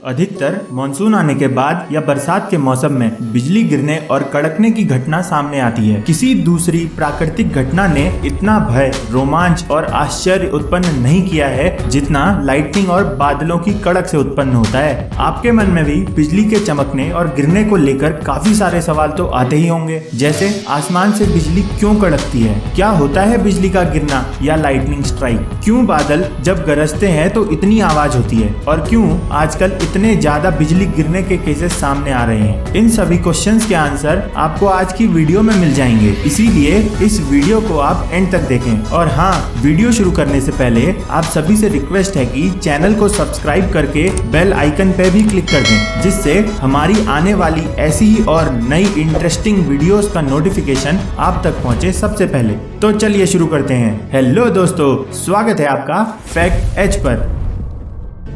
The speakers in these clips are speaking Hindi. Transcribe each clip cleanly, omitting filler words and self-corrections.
अधिकतर मानसून आने के बाद या बरसात के मौसम में बिजली गिरने और कड़कने की घटना सामने आती है। किसी दूसरी प्राकृतिक घटना ने इतना भय, रोमांच और आश्चर्य उत्पन्न नहीं किया है जितना लाइटनिंग और बादलों की कड़क से उत्पन्न होता है। आपके मन में भी बिजली के चमकने और गिरने को लेकर काफी सारे सवाल तो आते ही होंगे, जैसे आसमान से बिजली क्यों कड़कती है, क्या होता है बिजली का गिरना या लाइटनिंग स्ट्राइक, क्यों बादल जब गरजते हैं तो इतनी आवाज होती है और क्यों आजकल इतने ज्यादा बिजली गिरने के केसेस सामने आ रहे हैं। इन सभी क्वेश्चंस के आंसर आपको आज की वीडियो में मिल जाएंगे, इसीलिए इस वीडियो को आप एंड तक देखें। और हाँ, वीडियो शुरू करने से पहले आप सभी से रिक्वेस्ट है कि चैनल को सब्सक्राइब करके बेल आइकन पे भी क्लिक कर दें, जिससे हमारी आने वाली ऐसी ही और नई इंटरेस्टिंग वीडियोस का नोटिफिकेशन आप तक पहुंचे सबसे पहले। तो चलिए शुरू करते हैं। हेलो दोस्तों, स्वागत है आपका फैक्ट एज पर।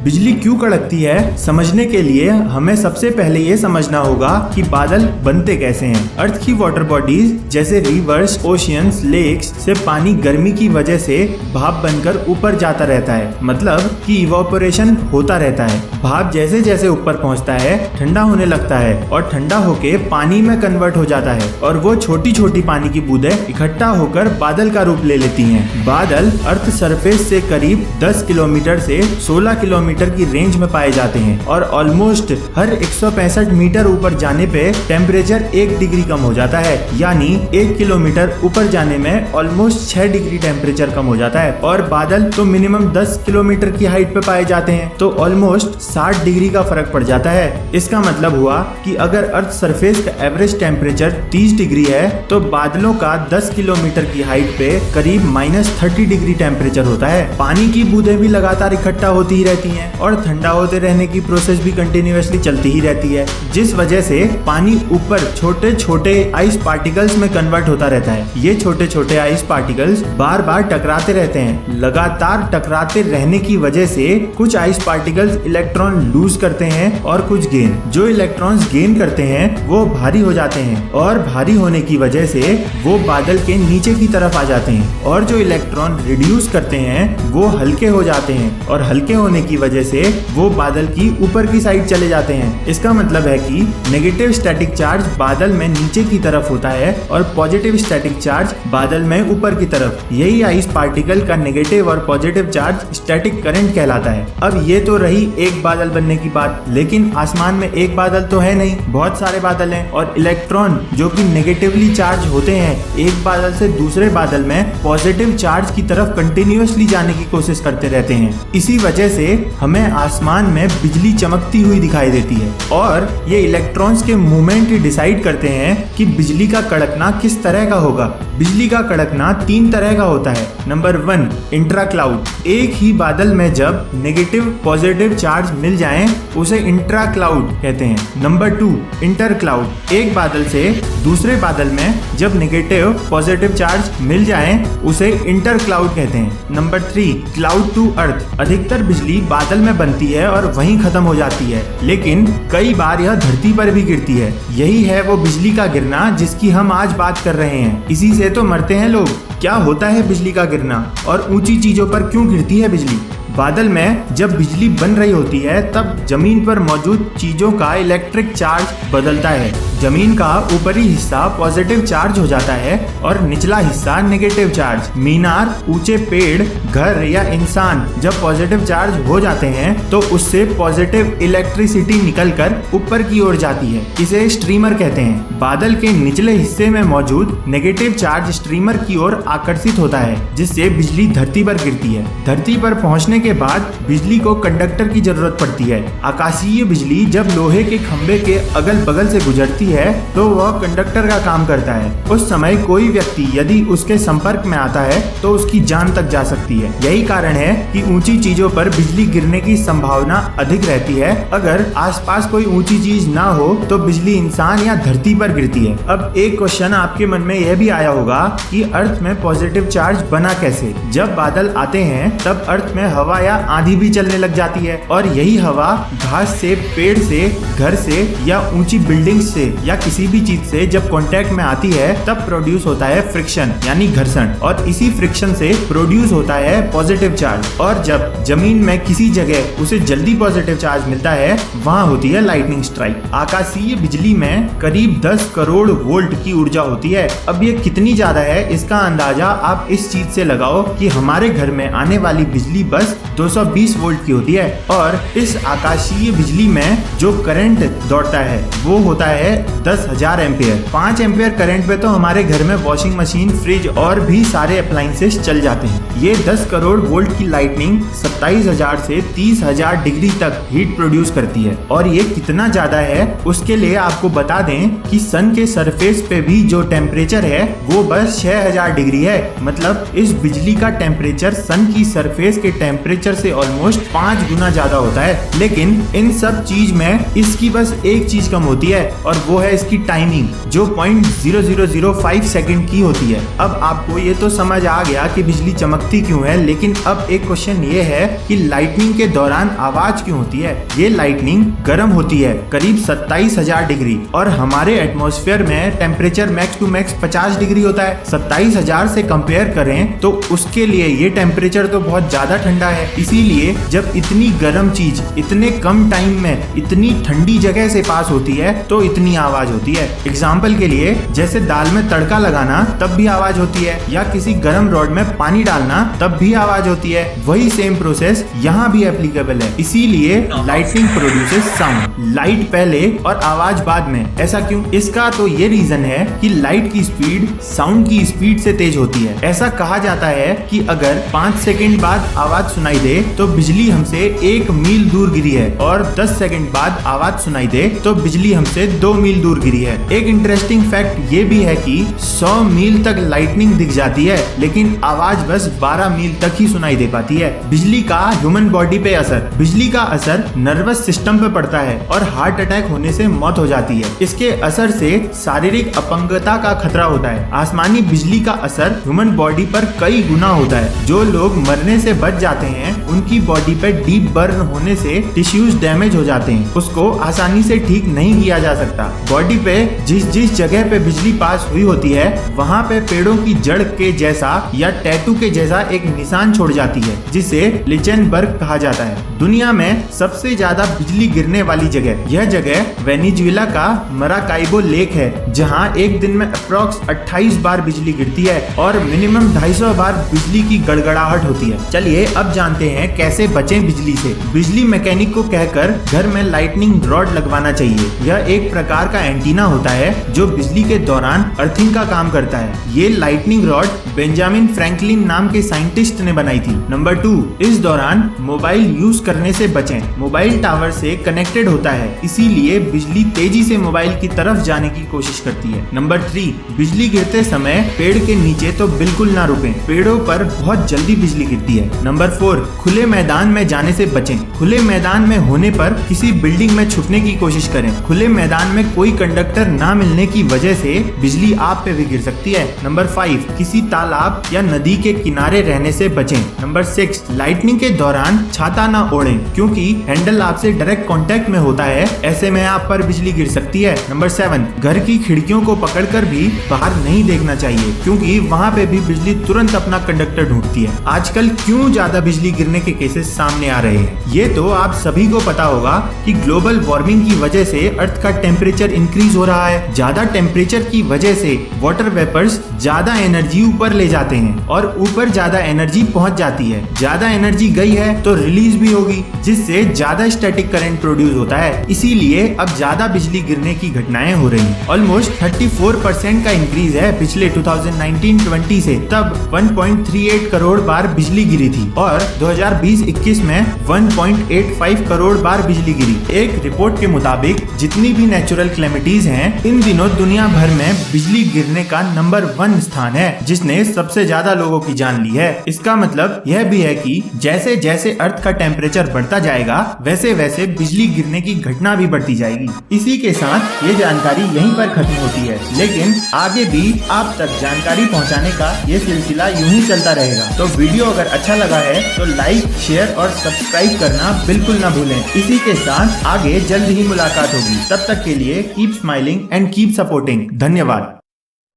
बिजली क्यों कड़कती है समझने के लिए हमें सबसे पहले ये समझना होगा कि बादल बनते कैसे हैं। अर्थ की वाटर बॉडीज जैसे रिवर्स, ओशियंस, लेक्स से पानी गर्मी की वजह से भाप बनकर ऊपर जाता रहता है, मतलब कि इवोपोरेशन होता रहता है। भाप जैसे जैसे ऊपर पहुंचता है ठंडा होने लगता है और ठंडा होके पानी में कन्वर्ट हो जाता है और वो छोटी छोटी पानी की बूंदें इकट्ठा होकर बादल का रूप ले लेती हैं। बादल अर्थ सरफेस से करीब 10 किलोमीटर से 16 किलोमीटर की रेंज में पाए जाते हैं और ऑलमोस्ट हर 165 मीटर ऊपर जाने पे टेम्परेचर 1 डिग्री कम हो जाता है, यानी 1 किलोमीटर ऊपर जाने में ऑलमोस्ट 6 डिग्री टेम्परेचर कम हो जाता है। और बादल तो मिनिमम 10 किलोमीटर की हाइट पे पाए जाते हैं, तो ऑलमोस्ट 60 डिग्री का फर्क पड़ जाता है। इसका मतलब हुआ कि अगर अर्थ सरफेस का एवरेज टेम्परेचर 30 डिग्री है तो बादलों का 10 किलोमीटर की हाइट पे करीब -30 डिग्री टेम्परेचर होता है। पानी की बूंदें भी लगातार इकट्ठा होती ही रहती हैं और ठंडा होते रहने की प्रोसेस भी कंटिन्यूअसली चलती ही रहती है, जिस वजह से पानी ऊपर छोटे छोटे आइस पार्टिकल्स में कन्वर्ट होता रहता है। ये छोटे छोटे आइस पार्टिकल्स बार बार टकराते रहते हैं। लगातार टकराते रहने की वजह से कुछ आइस पार्टिकल्स इलेक्ट्रॉन लूज करते हैं और कुछ गेन। जो इलेक्ट्रॉन्स गेन करते हैं वो भारी हो जाते हैं और भारी होने की वजह से वो बादल के नीचे की तरफ आ जाते हैं, और जो इलेक्ट्रॉन रिड्यूस करते हैं वो हल्के हो जाते हैं और हल्के होने की वजह से वो बादल की ऊपर की साइड चले जाते हैं। इसका मतलब है कि नेगेटिव स्टैटिक चार्ज बादल में नीचे की तरफ होता है और पॉजिटिव स्टैटिक चार्ज बादल में ऊपर की तरफ। यही आइस पार्टिकल का नेगेटिव और पॉजिटिव चार्ज स्टैटिक करंट कहलाता है। अब ये तो रही एक बादल बनने की बात, लेकिन आसमान में एक बादल तो है नहीं, बहुत सारे बादल हैं और इलेक्ट्रॉन जो कि नेगेटिवली चार्ज होते हैं एक बादल से दूसरे बादल में पॉजिटिव चार्ज की तरफ कंटिन्यूअसली जाने की कोशिश करते रहते हैं। इसी वजह से हमें आसमान में बिजली चमकती हुई दिखाई देती है और ये इलेक्ट्रॉन्स के मूवमेंट डिसाइड करते हैं कि बिजली का कड़कना किस तरह का होगा। बिजली का कड़कना 3 तरह का होता है। Number 1, intra cloud. एक ही बादल में जब नेगेटिव पॉजिटिव चार्ज मिल जाएं उसे इंट्रा क्लाउड कहते हैं। Number 2, inter cloud. एक बादल से दूसरे बादल में जब नेगेटिव पॉजिटिव चार्ज मिल जाएं उसे इंटर क्लाउड कहते हैं। Number 3, cloud to earth. अधिकतर बिजली बादल में बनती है और वहीं खत्म हो जाती है, लेकिन कई बार यह धरती पर भी गिरती है। यही है वो बिजली का गिरना जिसकी हम आज बात कर रहे हैं। इसी से तो मरते हैं लोग। क्या होता है बिजली का गिरना और ऊंची चीजों पर क्यों गिरती है बिजली? बादल में जब बिजली बन रही होती है तब जमीन पर मौजूद चीजों का इलेक्ट्रिक चार्ज बदलता है। जमीन का ऊपरी हिस्सा पॉजिटिव चार्ज हो जाता है और निचला हिस्सा नेगेटिव चार्ज। मीनार, ऊंचे पेड़, घर या इंसान जब पॉजिटिव चार्ज हो जाते हैं तो उससे पॉजिटिव इलेक्ट्रिसिटी निकलकर ऊपर की ओर जाती है। इसे स्ट्रीमर कहते हैं। बादल के निचले हिस्से में मौजूद नेगेटिव चार्ज स्ट्रीमर की ओर आकर्षित होता है, जिससे बिजली धरती पर गिरती है। धरती पर पहुंचने के बाद बिजली को कंडक्टर की जरूरत पड़ती है। आकाशीय बिजली जब लोहे के खंभे के अगल बगल से गुजरती है तो वह कंडक्टर का काम करता है। उस समय कोई व्यक्ति यदि उसके संपर्क में आता है तो उसकी जान तक जा सकती है। यही कारण है कि ऊंची चीजों पर बिजली गिरने की संभावना अधिक रहती है। अगर आसपास कोई ऊंची चीज ना हो तो बिजली इंसान या धरती पर गिरती है। अब एक क्वेश्चन आपके मन में यह भी आया होगा कि अर्थ में पॉजिटिव चार्ज बना कैसे? जब बादल आते हैं तब अर्थ में हवा या आंधी भी चलने लग जाती है और यही हवा घास से, पेड़ से, घर से या ऊंची बिल्डिंग से या किसी भी चीज से जब कांटेक्ट में आती है तब प्रोड्यूस होता है फ्रिक्शन यानी घर्षण, और इसी फ्रिक्शन से प्रोड्यूस होता है पॉजिटिव चार्ज। और जब जमीन में किसी जगह उसे जल्दी पॉजिटिव चार्ज मिलता है वहां होती है लाइटनिंग स्ट्राइक। आकाशीय बिजली में करीब 10 करोड़ वोल्ट की ऊर्जा होती है। अब ये कितनी ज्यादा है इसका अंदाजा आप इस चीज से लगाओ कि हमारे घर में आने वाली बिजली बस 220 वोल्ट की होती है, और इस आकाशीय बिजली में जो करंट दौड़ता है वो होता है 10,000 एम्पियर। 5 एम्पियर करंट पे तो हमारे घर में वॉशिंग मशीन, फ्रिज और भी सारे अप्लायंसेस चल जाते हैं। ये 10 करोड़ वोल्ट की लाइटनिंग 27,000 से 30,000 डिग्री तक हीट प्रोड्यूस करती है। और ये कितना ज्यादा है उसके लिए आपको बता दें कि सन के सरफेस पे भी जो टेम्परेचर है वो बस 6,000 डिग्री है। मतलब इस बिजली का टेम्परेचर सन की सरफेस के टेम्परेचर से ऑलमोस्ट 5 गुना ज्यादा होता है। लेकिन इन सब चीज में इसकी बस एक चीज कम होती है और वो है इसकी टाइमिंग, जो 0.0005 सेकंड की होती है। अब आपको ये तो समझ आ गया कि बिजली चमकती क्यों है, लेकिन अब एक क्वेश्चन ये है कि लाइटनिंग के दौरान आवाज क्यों होती है। ये लाइटनिंग गर्म होती है करीब 27,000 डिग्री, और हमारे एटमॉस्फेयर में temperature max to max 50 degree होता है। 27,000 से कंपेयर करें तो उसके लिए ये टेम्परेचर तो बहुत ज्यादा ठंडा है। इसीलिए जब इतनी गर्म चीज इतने कम टाइम में इतनी ठंडी जगह से पास होती है तो इतनी आवाज होती है। एग्जाम्पल के लिए जैसे दाल में तड़का लगाना तब भी आवाज होती है, या किसी गर्म रॉड में पानी डालना तब भी आवाज होती है। वही सेम प्रोसेस यहाँ भी एप्लीकेबल है। इसीलिए लाइटनिंग प्रोड्यूसेस साउंड। लाइट पहले और आवाज बाद में। ऐसा क्यों? इसका तो ये रीजन है कि लाइट की स्पीड साउंड की स्पीड से तेज होती है। ऐसा कहा जाता है कि अगर 5 सेकंड बाद आवाज सुनाई दे तो बिजली हमसे 1 मील दूर गिरी है, और 10 सेकंड बाद आवाज सुनाई दे तो बिजली हमसे 2 मील दूर गिरी है। एक इंटरेस्टिंग फैक्ट ये भी है कि 100 मील तक लाइटनिंग दिख जाती है लेकिन आवाज बस 12 मील तक ही सुनाई दे पाती है। बिजली का ह्यूमन बॉडी पे असर। बिजली का असर नर्वस सिस्टम पे पड़ता है और हार्ट अटैक होने से मौत हो जाती है। इसके असर से शारीरिक अपंगता का खतरा होता है। आसमानी बिजली का असर ह्यूमन बॉडी पर कई गुना होता है। जो लोग मरने से बच जाते हैं उनकी बॉडी पे डीप बर्न होने से टिश्यूज डैमेज हो जाते हैं, उसको आसानी से ठीक नहीं किया जा सकता। बॉडी पे जिस जिस जगह पे बिजली पास हुई होती है वहाँ पे पेड़ों की जड़ के जैसा या टैटू के जैसा एक निशान छोड़ जाती है, जिसे लिचेनबर्ग कहा जाता है। दुनिया में सबसे ज्यादा बिजली गिरने वाली जगह, यह जगह वेनेजुएला का मराकाइबो लेक है, जहां एक दिन में अप्रॉक्स 28 बार बिजली गिरती है और मिनिमम 250 बार बिजली की गड़गड़ाहट होती है। चलिए अब जानते हैं कैसे बचें बिजली से। बिजली मैकेनिक को कहकर घर में लाइटनिंग रॉड लगवाना चाहिए। यह एक प्रकार का एंटीना होता है जो बिजली के दौरान अर्थिंग का काम करता है। ये लाइटनिंग रॉड बेंजामिन फ्रैंकलिन नाम के साइंटिस्ट ने बनाई थी। नंबर 2, इस दौरान मोबाइल यूज करने से बचें। मोबाइल टावर से कनेक्टेड होता है, इसीलिए बिजली तेजी से मोबाइल की तरफ जाने की कोशिश करती है। नंबर 3, बिजली गिरते समय पेड़ के नीचे तो बिल्कुल ना रुकें, पेड़ों पर बहुत जल्दी बिजली गिरती है। नंबर 4, खुले मैदान में जाने से बचें। खुले मैदान में होने पर किसी बिल्डिंग में छुपने की कोशिश करें। खुले मैदान में कोई कंडक्टर ना मिलने की वजह से बिजली आप पे भी गिर सकती है। नंबर 5, किसी तालाब या नदी के किनारे रहने से बचें। नंबर 6, लाइटनिंग के दौरान छाता ना ओढ़ें, क्योंकि हैंडल आपसे डायरेक्ट कांटेक्ट में होता है, ऐसे में आप पर बिजली गिर सकती है। नंबर 7, घर की खिड़कियों को पकड़कर भी बाहर नहीं देखना चाहिए, क्योंकि वहाँ पे भी बिजली तुरंत अपना कंडक्टर ढूंढती है। आजकल क्यों ज्यादा बिजली गिरने के केसेस सामने आ रहे हैं, ये तो आप सभी को पता होगा कि ग्लोबल वार्मिंग की वजह से अर्थ का टेम्परेचर इंक्रीज हो रहा है। ज्यादा टेम्परेचर की वजह से वाटर वेपर्स ज्यादा एनर्जी ऊपर ले जाते हैं और ऊपर ज्यादा एनर्जी पहुंच जाती है। ज्यादा एनर्जी गई है तो रिलीज भी होगी, जिससे ज्यादा स्टैटिक करंट प्रोड्यूस होता है। इसीलिए अब ज्यादा बिजली गिरने की घटनाएं हो रही हैं। ऑलमोस्ट 34% का इंक्रीज है पिछले 2019-20 से। तब 1.38 करोड़ बार बिजली गिरी थी और 2020-21 में 1.85 करोड़ बार बिजली गिरी। एक रिपोर्ट के मुताबिक जितनी भी नेचुरल क्लेमिटीज हैं, इन दिनों दुनिया भर में बिजली गिरने का नंबर 1 स्थान है, जिसने सबसे ज्यादा लोगों की जान ली है। इसका मतलब यह भी है कि जैसे जैसे अर्थ का टेम्परेचर बढ़ता जाएगा वैसे वैसे बिजली गिरने की घटना भी बढ़ती जाएगी। इसी के साथ ये जानकारी यहीं पर खत्म होती है, लेकिन आगे भी आप तक जानकारी पहुंचाने का ये सिलसिला यूं ही चलता रहेगा। तो वीडियो अगर अच्छा लगा है तो लाइक, शेयर और सब्सक्राइब करना बिल्कुल ना भूलें। इसी के साथ आगे जल्द ही मुलाकात होगी। तब तक के लिए keep smiling and keep supporting. धन्यवाद।